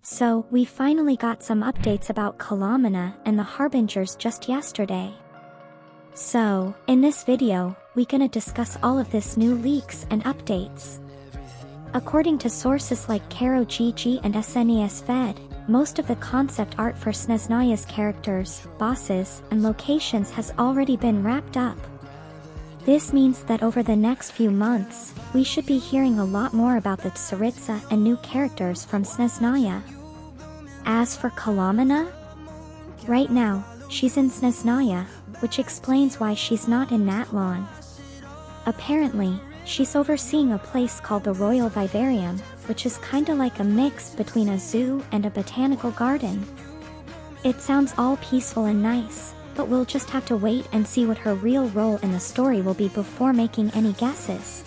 So, we finally got some updates about Xilonen and the Harbingers just yesterday. So, in this video, we gonna discuss all of this new leaks and updates. According to sources like Karo GG and SNES Fed, most of the concept art for Snezhnaya's characters, bosses, and locations has already been wrapped up. This means that over the next few months, we should be hearing a lot more about the Tsaritsa and new characters from Snezhnaya. As for Xilonen, right now, she's in Snezhnaya, which explains why she's not in Natlan. Apparently, she's overseeing a place called the Royal Vivarium, which is kinda like a mix between a zoo and a botanical garden. It sounds all peaceful and nice, but we'll just have to wait and see what her real role in the story will be before making any guesses.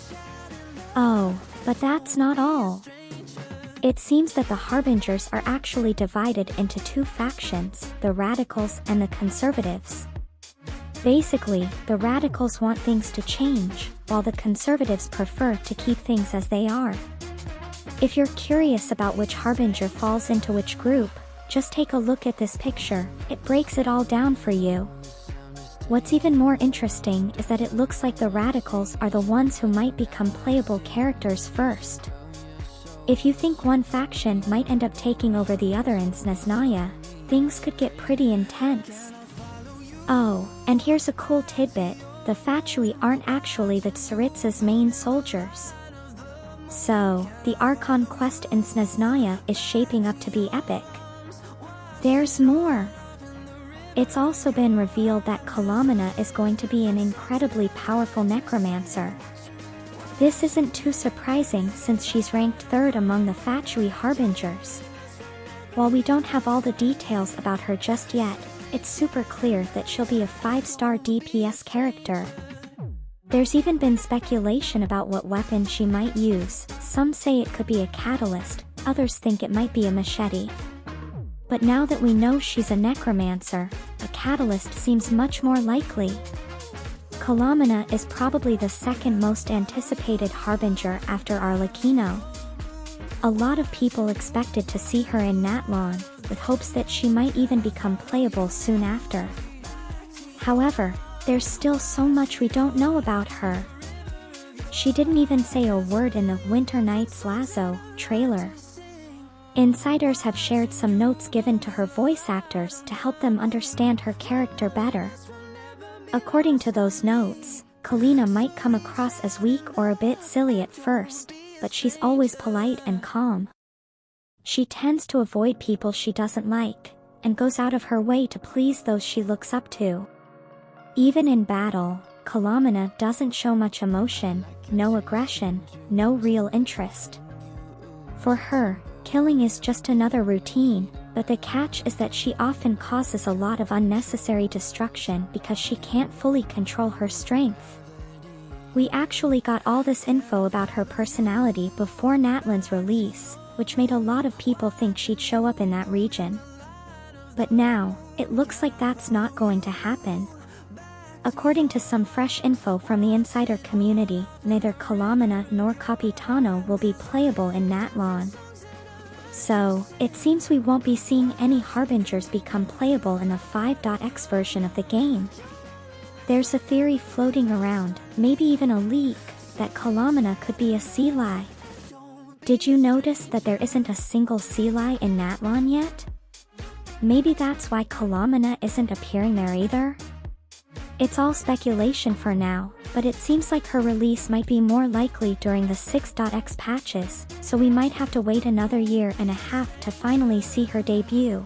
Oh, but that's not all. It seems that the Harbingers are actually divided into two factions, the Radicals and the Conservatives. Basically, the Radicals want things to change, while the Conservatives prefer to keep things as they are. If you're curious about which Harbinger falls into which group, just take a look at this picture, it breaks it all down for you. What's even more interesting is that it looks like the Radicals are the ones who might become playable characters first. If you think one faction might end up taking over the other in Snezhnaya, things could get pretty intense. Oh, and here's a cool tidbit, the Fatui aren't actually the Tsaritsa's main soldiers. So, the Archon quest in Snezhnaya is shaping up to be epic. There's more! It's also been revealed that Xilonen is going to be an incredibly powerful necromancer. This isn't too surprising since she's ranked 3rd among the Fatui Harbingers. While we don't have all the details about her just yet, it's super clear that she'll be a 5-star DPS character. There's even been speculation about what weapon she might use, some say it could be a catalyst, others think it might be a machete. But now that we know she's a necromancer, a catalyst seems much more likely. Xilonen is probably the second most anticipated Harbinger after Arlecchino. A lot of people expected to see her in Natlan, with hopes that she might even become playable soon after. However, there's still so much we don't know about her. She didn't even say a word in the Winter Nights Lazo trailer. Insiders have shared some notes given to her voice actors to help them understand her character better. According to those notes, Kalina might come across as weak or a bit silly at first, but she's always polite and calm. She tends to avoid people she doesn't like, and goes out of her way to please those she looks up to. Even in battle, Xilonen doesn't show much emotion, no aggression, no real interest. For her, killing is just another routine, but the catch is that she often causes a lot of unnecessary destruction because she can't fully control her strength. We actually got all this info about her personality before Natlan's release, which made a lot of people think she'd show up in that region. But now, it looks like that's not going to happen. According to some fresh info from the insider community, neither Xilonen nor Capitano will be playable in Natlan. So, it seems we won't be seeing any Harbingers become playable in the 5.x version of the game. There's a theory floating around, maybe even a leak, that Xilonen could be a Seelai. Did you notice that there isn't a single Seelai in Natlan yet? Maybe that's why Xilonen isn't appearing there either? It's all speculation for now, but it seems like her release might be more likely during the 6.x patches, so we might have to wait another year and a half to finally see her debut.